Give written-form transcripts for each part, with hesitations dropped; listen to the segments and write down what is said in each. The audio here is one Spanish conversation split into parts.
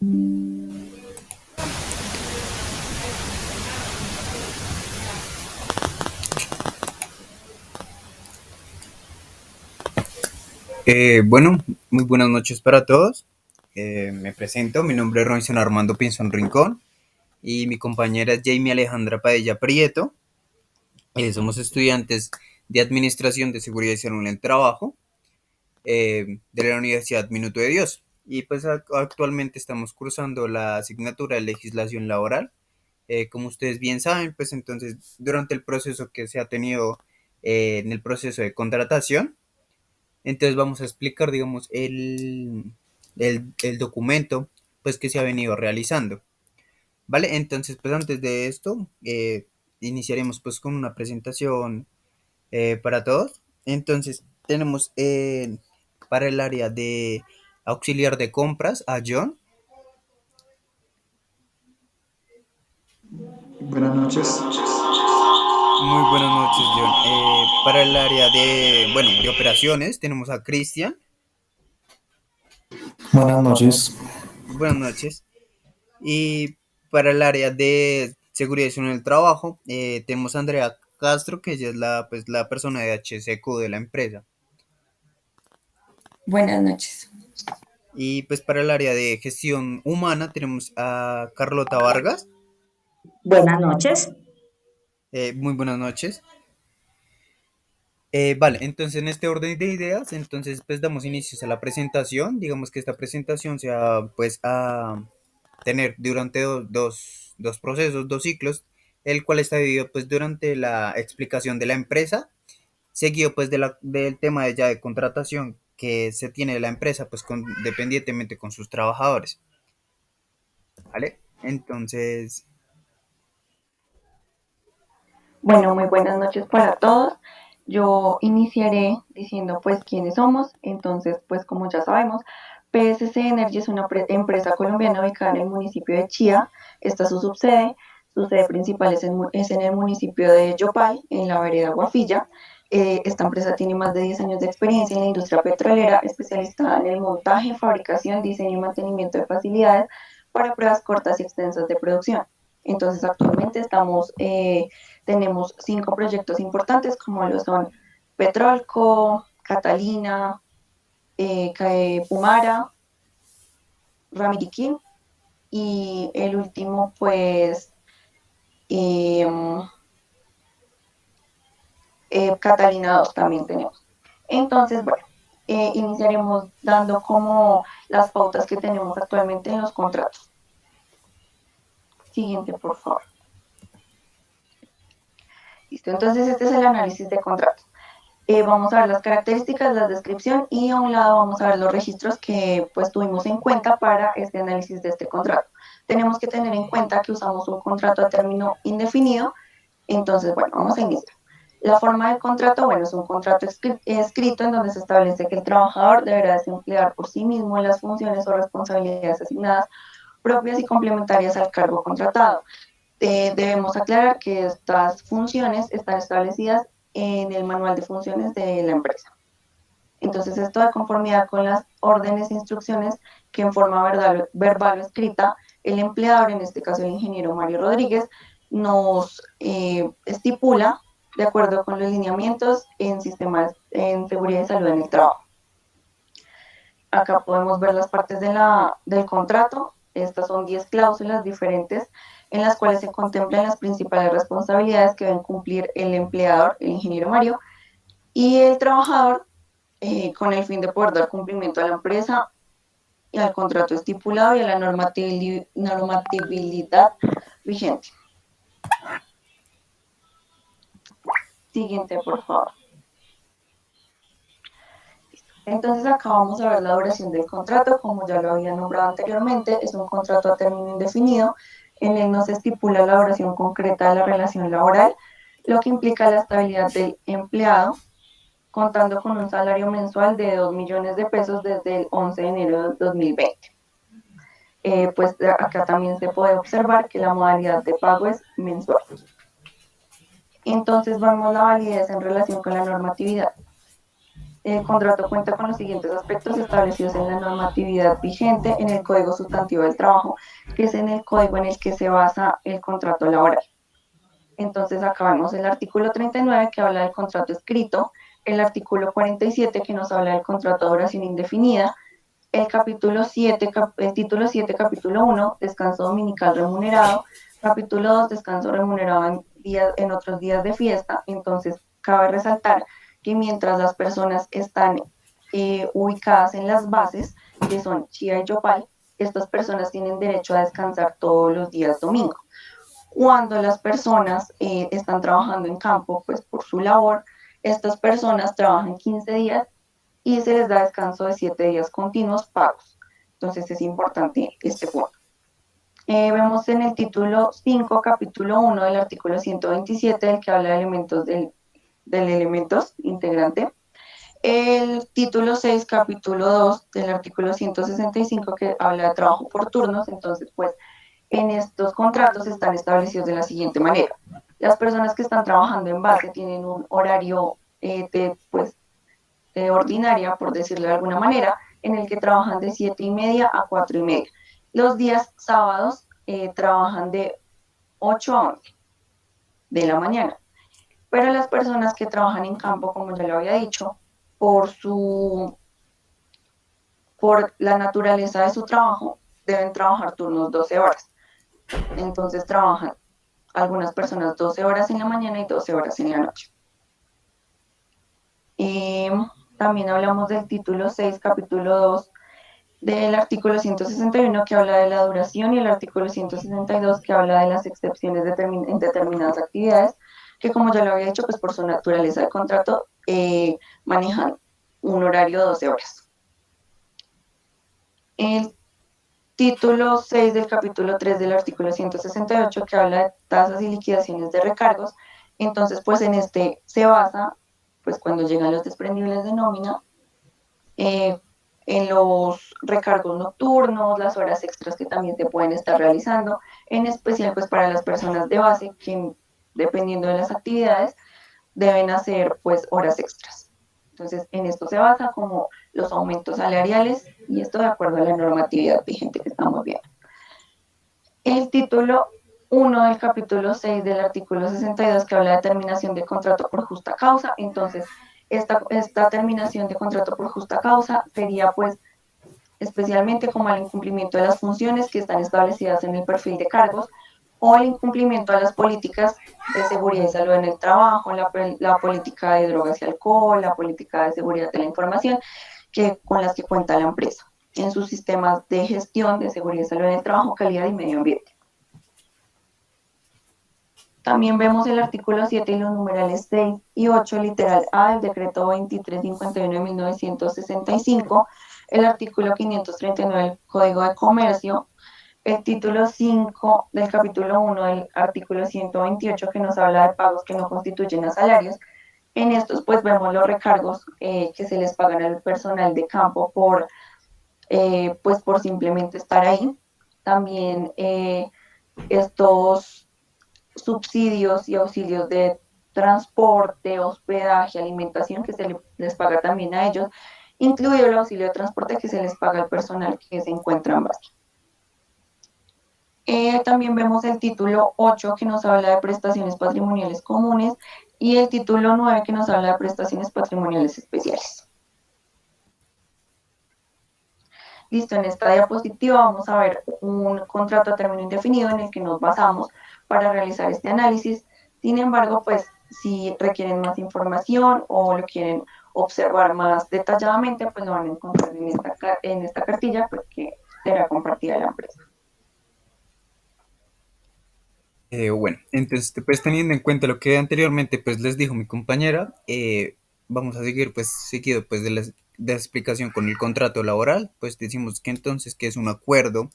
Bueno, muy buenas noches para todos. Me presento, mi nombre es Robinson Armando Pinzón Rincón y mi compañera es Jamie Alejandra Padilla Prieto. Somos estudiantes de Administración de Seguridad y Salud en el Trabajo de la Universidad Minuto de Dios. Y pues actualmente estamos cursando la asignatura de legislación laboral. Como ustedes bien saben, pues entonces durante el proceso que se ha tenido en el proceso de contratación, entonces vamos a explicar, digamos, el documento pues que se ha venido realizando. ¿Vale? Entonces, pues antes de esto, iniciaremos pues con una presentación para todos. Entonces, tenemos para el área de auxiliar de compras a John. Buenas noches. Muy buenas noches, John. Para el área de, bueno, de operaciones tenemos a Cristian. Buenas noches. Buenas noches. Y para el área de seguridad en el trabajo, tenemos a Andrea Castro, que ella es la persona de HCQ de la empresa. Buenas noches. Y pues para el área de gestión humana tenemos a Carlota Vargas. Buenas noches. Muy buenas noches. Vale, entonces en este orden de ideas, entonces pues damos inicio a la presentación. Digamos que esta presentación se va pues a tener durante dos procesos, dos ciclos, el cual está dividido pues durante la explicación de la empresa, seguido pues del tema de ya de contratación que se tiene de la empresa pues dependientemente con sus trabajadores, ¿vale? Entonces, Bueno, muy buenas noches para todos. Yo iniciaré diciendo pues quiénes somos. Entonces, pues como ya sabemos, PSC Energy es una empresa colombiana ubicada en el municipio de Chía. Esta es su subsede. Su sede principal es en el municipio de Yopal, en la vereda Guafilla. Esta empresa tiene más de 10 años de experiencia en la industria petrolera, especializada en el montaje, fabricación, diseño y mantenimiento de facilidades para pruebas cortas y extensas de producción. Entonces, actualmente tenemos 5 proyectos importantes, como lo son Petrolco, Catalina, Pumara, Ramiriquín y el último, pues, eh, Catalina 2 también tenemos. Entonces, bueno, iniciaremos dando como las pautas que tenemos actualmente en los contratos. Siguiente, por favor. Listo, entonces este es el análisis de contratos. Vamos a ver las características, la descripción y a un lado vamos a ver los registros que pues tuvimos en cuenta para este análisis de este contrato. Tenemos que tener en cuenta que usamos un contrato a término indefinido, entonces bueno, vamos a iniciar. La forma del contrato, bueno, es un contrato escrito en donde se establece que el trabajador deberá desemplear por sí mismo las funciones o responsabilidades asignadas propias y complementarias al cargo contratado. Debemos aclarar que estas funciones están establecidas en el manual de funciones de la empresa. Entonces, esto de conformidad con las órdenes e instrucciones que en forma verbal o escrita, el empleador, en este caso el ingeniero Mario Rodríguez, nos estipula de acuerdo con los lineamientos en sistemas en seguridad y salud en el trabajo. Acá podemos ver las partes del contrato. Estas son 10 cláusulas diferentes en las cuales se contemplan las principales responsabilidades que deben cumplir el empleador, el ingeniero Mario, y el trabajador con el fin de poder dar cumplimiento a la empresa y al contrato estipulado y a la normatividad vigente. Siguiente, por favor. Entonces acá vamos a ver la duración del contrato, como ya lo había nombrado anteriormente, es un contrato a término indefinido, en él no se estipula la duración concreta de la relación laboral, lo que implica la estabilidad del empleado, contando con un salario mensual de 2 millones de pesos desde el 11 de enero de 2020. Pues acá también se puede observar que la modalidad de pago es mensual. Entonces vemos la validez en relación con la normatividad. El contrato cuenta con los siguientes aspectos establecidos en la normatividad vigente en el Código Sustantivo del Trabajo, que es en el código en el que se basa el contrato laboral. Entonces acá vemos el artículo 39 que habla del contrato escrito, el artículo 47 que nos habla del contrato de duración indefinida, el título 7, capítulo 1, descanso dominical remunerado, capítulo 2, descanso remunerado en otros días de fiesta. Entonces, cabe resaltar que mientras las personas están ubicadas en las bases, que son Chía y Yopal, estas personas tienen derecho a descansar todos los días domingo. Cuando las personas están trabajando en campo, pues por su labor, estas personas trabajan 15 días y se les da descanso de 7 días continuos pagos. Entonces es importante este punto. Vemos en el título 5, capítulo 1 del artículo 127, el que habla de elementos del elementos integrante. El título 6, capítulo 2 del artículo 165, que habla de trabajo por turnos. Entonces, pues, en estos contratos están establecidos de la siguiente manera. Las personas que están trabajando en base tienen un horario ordinaria, por decirlo de alguna manera, en el que trabajan de 7:30 a 4:30. Los días sábados trabajan de 8 a 11 de la mañana. Pero las personas que trabajan en campo, como ya lo había dicho, por, su, por la naturaleza de su trabajo, deben trabajar turnos 12 horas. Entonces trabajan algunas personas 12 horas en la mañana y 12 horas en la noche. También hablamos del título 6, capítulo 2 del artículo 161 que habla de la duración y el artículo 162 que habla de las excepciones en determinadas actividades que, como ya lo había dicho, pues por su naturaleza de contrato manejan un horario de 12 horas. El título 6 del capítulo 3 del artículo 168 que habla de tasas y liquidaciones de recargos. Entonces, pues en este se basa, pues cuando llegan los desprendibles de nómina, en los recargos nocturnos, las horas extras que también se pueden estar realizando, en especial pues para las personas de base que dependiendo de las actividades deben hacer pues horas extras. Entonces en esto se basa como los aumentos salariales y esto de acuerdo a la normatividad vigente que estamos viendo. El título 1 del capítulo 6 del artículo 62 que habla de terminación de contrato por justa causa. Entonces esta terminación de contrato por justa causa sería pues especialmente como el incumplimiento de las funciones que están establecidas en el perfil de cargos o el incumplimiento de las políticas de seguridad y salud en el trabajo, la política de drogas y alcohol, la política de seguridad de la información con las que cuenta la empresa en sus sistemas de gestión de seguridad y salud en el trabajo, calidad y medio ambiente. También vemos el artículo 7 y los numerales 6 y 8, literal A del decreto 2351 de 1965, el artículo 539 del Código de Comercio, el título 5 del capítulo 1 del artículo 128 que nos habla de pagos que no constituyen a salarios. En estos pues vemos los recargos que se les pagan al personal de campo pues por simplemente estar ahí. También estos subsidios y auxilios de transporte, hospedaje, alimentación que les paga también a ellos, incluido el auxilio de transporte que se les paga al personal que se encuentra en base. También vemos el título 8 que nos habla de prestaciones patrimoniales comunes y el título 9 que nos habla de prestaciones patrimoniales especiales. Listo, en esta diapositiva vamos a ver un contrato a término indefinido en el que nos basamos para realizar este análisis. Sin embargo, pues si requieren más información o lo quieren observar más detalladamente, pues lo van a encontrar en esta cartilla pues, que será compartida a la empresa. Bueno, entonces pues teniendo en cuenta lo que anteriormente pues les dijo mi compañera, vamos a seguir pues seguido pues de la explicación con el contrato laboral. Pues decimos que entonces que es un acuerdo,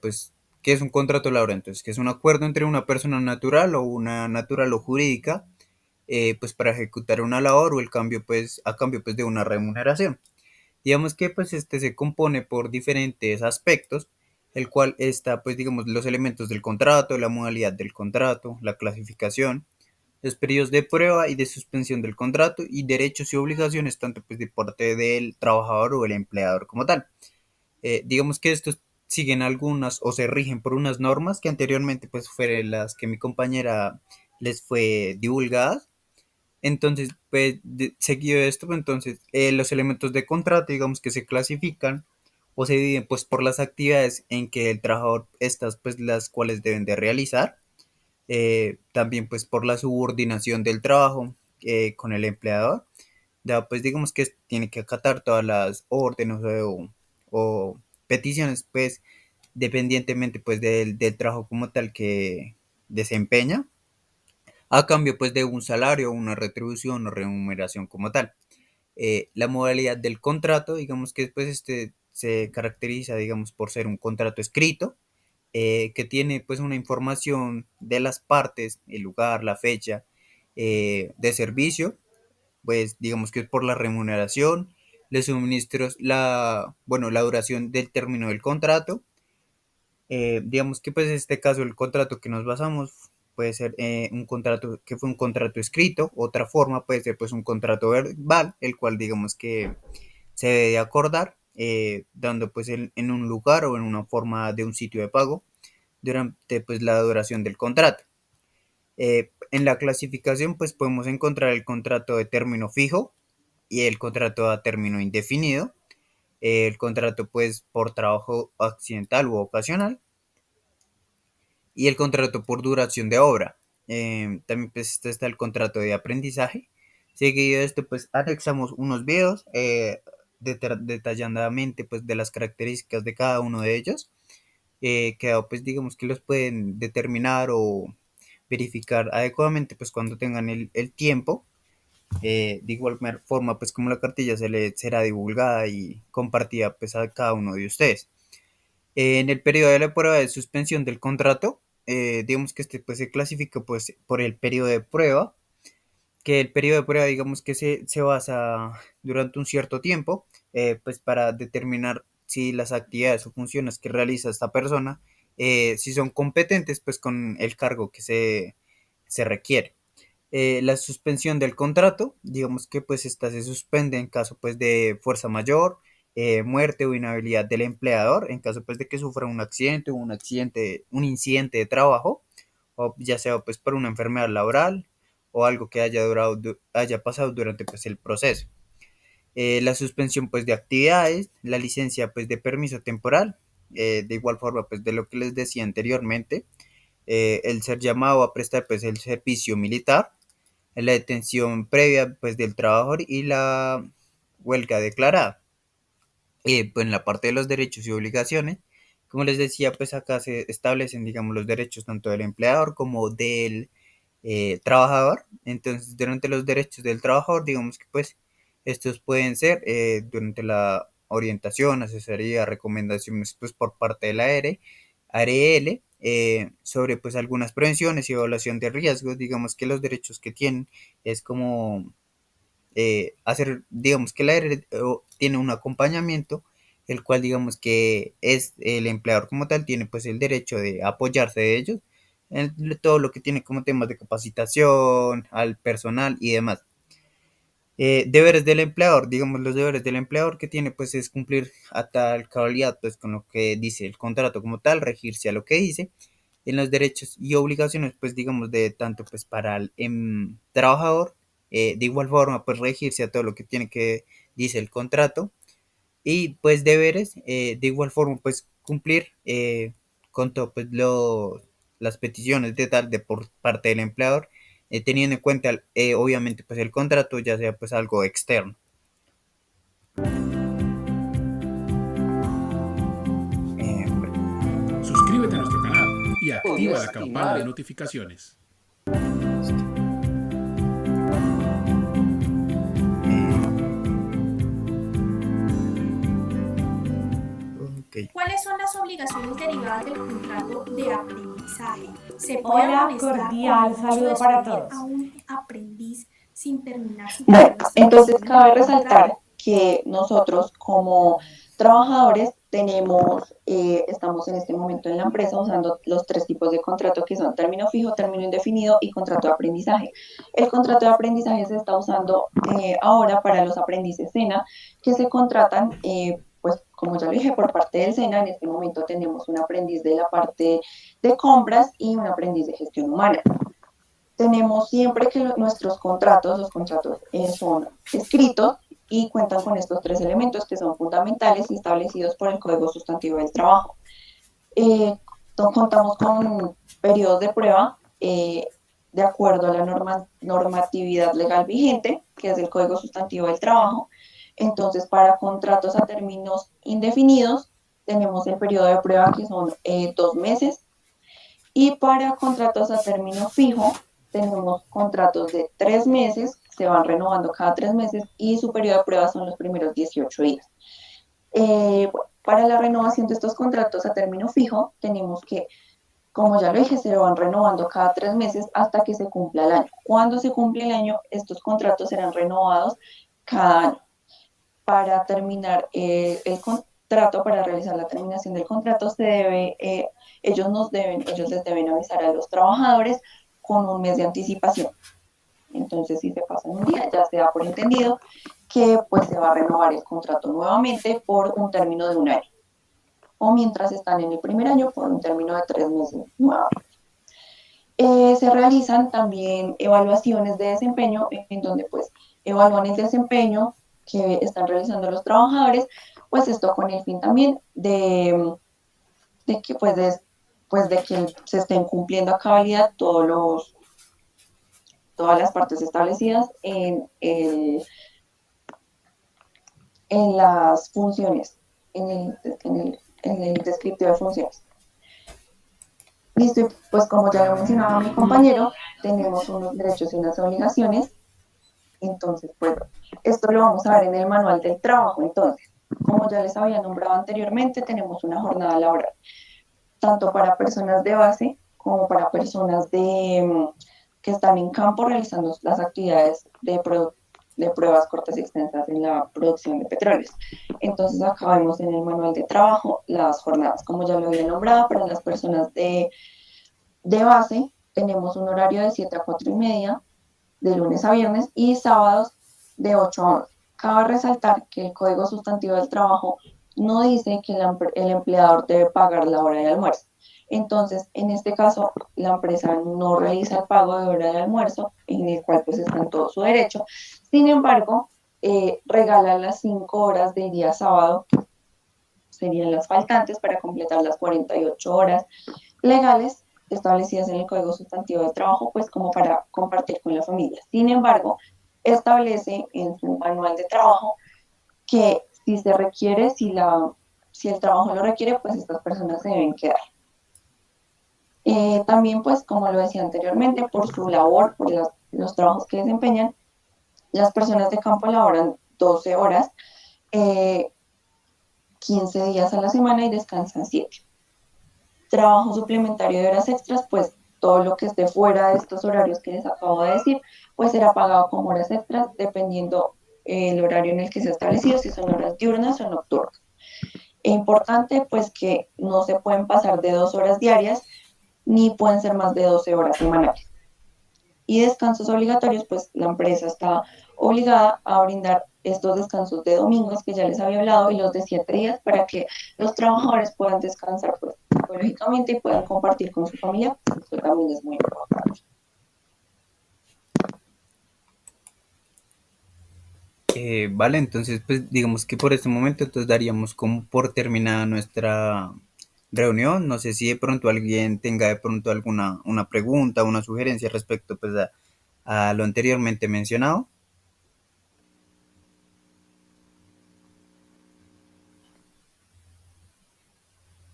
pues que es un contrato laboral, entonces que es un acuerdo entre una persona natural o una natural o jurídica, pues para ejecutar una labor o el cambio pues a cambio pues de una remuneración. Digamos que pues este se compone por diferentes aspectos, el cual está pues digamos los elementos del contrato, la modalidad del contrato, la clasificación, los periodos de prueba y de suspensión del contrato y derechos y obligaciones tanto pues de parte del trabajador o el empleador como tal. Digamos que estos siguen algunas o se rigen por unas normas que anteriormente pues fueron las que mi compañera les fue divulgadas. Entonces, pues, seguido de esto, pues, entonces, los elementos de contrato, digamos que se clasifican o se dividen, pues, por las actividades en que el trabajador, estas, pues, las cuales deben de realizar. También, pues, por la subordinación del trabajo con el empleador. Ya, pues, digamos que tiene que acatar todas las órdenes o peticiones, pues, dependientemente, pues, del trabajo como tal que desempeña a cambio pues de un salario, una retribución o remuneración como tal. La modalidad del contrato, digamos que pues se caracteriza, digamos, por ser un contrato escrito, que tiene pues una información de las partes, el lugar, la fecha de servicio, pues digamos que es por la remuneración, los suministros, bueno, la duración del término del contrato. Digamos que pues en este caso el contrato que nos basamos puede ser un contrato que fue un contrato escrito, otra forma puede ser pues un contrato verbal, el cual digamos que se debe acordar, dando pues en un lugar o en una forma de un sitio de pago durante pues la duración del contrato. En la clasificación pues podemos encontrar el contrato de término fijo y el contrato a término indefinido, el contrato pues por trabajo accidental u ocasional y el contrato por duración de obra. También pues está el contrato de aprendizaje. Seguido de esto pues anexamos unos videos detalladamente pues de las características de cada uno de ellos, que pues digamos que los pueden determinar o verificar adecuadamente pues cuando tengan el tiempo. De igual forma pues como la cartilla será divulgada y compartida pues a cada uno de ustedes. En el periodo de la prueba de suspensión del contrato, digamos que este pues se clasifica pues por el periodo de prueba, que el periodo de prueba digamos que se basa durante un cierto tiempo, pues para determinar si las actividades o funciones que realiza esta persona, si son competentes pues con el cargo que se requiere. La suspensión del contrato, digamos que pues esta se suspende en caso pues de fuerza mayor, muerte o inhabilidad del empleador, en caso pues de que sufra un incidente de trabajo, o ya sea pues por una enfermedad laboral o algo que haya pasado durante pues el proceso. La suspensión pues de actividades, la licencia pues de permiso temporal, de igual forma pues de lo que les decía anteriormente, el ser llamado a prestar pues el servicio militar, la detención previa pues del trabajador y la huelga declarada. Pues en la parte de los derechos y obligaciones, como les decía, pues acá se establecen, digamos, los derechos tanto del empleador como del trabajador. Entonces, durante los derechos del trabajador, digamos que pues estos pueden ser durante la orientación, asesoría, recomendaciones pues por parte de la ARL, sobre pues algunas prevenciones y evaluación de riesgos, digamos que los derechos que tienen es como hacer, digamos que la ARL tiene un acompañamiento, el cual digamos que es el empleador como tal, tiene pues el derecho de apoyarse de ellos en todo lo que tiene como temas de capacitación al personal y demás. Deberes del empleador, digamos los deberes del empleador que tiene pues es cumplir a tal cabalidad pues con lo que dice el contrato como tal, regirse a lo que dice. En los derechos y obligaciones pues digamos de tanto pues para el trabajador, de igual forma pues regirse a todo lo que tiene que dice el contrato y pues deberes, de igual forma pues cumplir con todo pues las peticiones de tal de por parte del empleador, teniendo en cuenta obviamente pues el contrato ya sea pues algo externo. Bueno, Suscríbete a nuestro canal y activa la campana de notificaciones. ok. ¿Cuáles son las obligaciones derivadas del contrato de aprendizaje? ¿Se puede Hola, amonestar cordial por el hecho saludo de para despedir todos. a un aprendiz sin terminar su Bueno, periodo de entonces establecido en cabe el contrato? resaltar que nosotros como trabajadores Estamos en este momento en la empresa usando los tres tipos de contrato que son término fijo, término indefinido y contrato de aprendizaje. El contrato de aprendizaje se está usando ahora para los aprendices SENA que se contratan, pues como ya lo dije, por parte del SENA. En este momento tenemos un aprendiz de la parte de compras y un aprendiz de gestión humana. Tenemos siempre que nuestros contratos, los contratos son escritos y cuentan con estos tres elementos que son fundamentales y establecidos por el Código Sustantivo del Trabajo. Contamos con periodos de prueba de acuerdo a la normatividad legal vigente, que es el Código Sustantivo del Trabajo. Entonces, para contratos a términos indefinidos, tenemos el periodo de prueba que son 2 meses, y para contratos a término fijo, tenemos contratos de 3 meses, se van renovando cada 3 meses y su periodo de prueba son los primeros 18 días. Para la renovación de estos contratos a término fijo, tenemos que, como ya lo dije, se van renovando cada 3 meses hasta que se cumpla el año. Cuando se cumple el año, estos contratos serán renovados cada año. Para terminar el contrato, para realizar la terminación del contrato, ellos les deben avisar a los trabajadores con un mes de anticipación. Entonces, si se pasa un día, ya se da por entendido que pues se va a renovar el contrato nuevamente por un término de un año. O mientras están en el primer año, por un término de 3 meses nuevamente. Se realizan también evaluaciones de desempeño en donde pues evalúan el desempeño que están realizando los trabajadores, pues esto con el fin también de que de que se estén cumpliendo a cabalidad todas las partes establecidas en las funciones, en el descriptivo de funciones. Listo, y pues como ya lo mencionaba mi compañero, tenemos unos derechos y unas obligaciones. Entonces, pues esto lo vamos a ver en el manual del trabajo. Entonces, como ya les había nombrado anteriormente, tenemos una jornada laboral, tanto para personas de base como para personas que están en campo realizando las actividades de pruebas cortas y extensas en la producción de petróleos. Entonces, acá vemos en el manual de trabajo las jornadas, como ya lo había nombrado, para las personas de base tenemos un horario de 7 a 4 y media, de lunes a viernes, y sábados de 8 a 11. Cabe resaltar que el Código Sustantivo del Trabajo no dice que el empleador debe pagar la hora de almuerzo. Entonces, en este caso, la empresa no realiza el pago de hora de almuerzo, en el cual pues está en todo su derecho. Sin embargo, regala las 5 horas del día sábado, que serían las faltantes, para completar las 48 horas legales establecidas en el Código Sustantivo del Trabajo, pues como para compartir con la familia. Sin embargo, establece en su manual de trabajo que si se requiere, si el trabajo lo requiere, pues estas personas se deben quedar. También, pues, como lo decía anteriormente, por su labor, por los trabajos que desempeñan, las personas de campo laboran 12 horas, 15 días a la semana y descansan 7. Trabajo suplementario de horas extras, pues todo lo que esté fuera de estos horarios que les acabo de decir, pues será pagado como horas extras, dependiendo el horario en el que se ha establecido, si son horas diurnas o nocturnas. Es importante, pues, que no se pueden pasar de 2 horas diarias, ni pueden ser más de 12 horas semanales. Y descansos obligatorios, pues la empresa está obligada a brindar estos descansos de domingos que ya les había hablado y los de 7 días para que los trabajadores puedan descansar pues, psicológicamente y puedan compartir con su familia. Eso también es muy importante. Vale, entonces pues digamos que por este momento entonces daríamos como por terminada nuestra reunión. No sé si de pronto alguien tenga de pronto alguna una pregunta, una sugerencia respecto pues a lo anteriormente mencionado.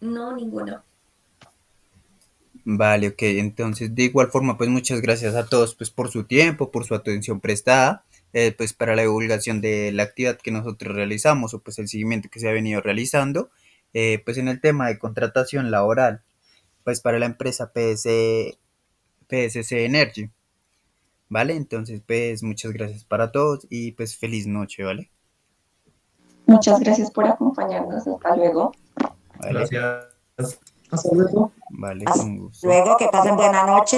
No, ninguno. Vale, ok, entonces de igual forma pues muchas gracias a todos pues por su tiempo, por su atención prestada, pues para la divulgación de la actividad que nosotros realizamos o pues el seguimiento que se ha venido realizando, pues en el tema de contratación laboral, pues para la empresa PSC Energy, ¿vale? Entonces pues muchas gracias para todos y pues feliz noche, ¿vale? Muchas gracias por acompañarnos. Hasta luego. Vale, Gracias. Hasta luego. vale, Hasta con gusto. luego, que pasen buena noche.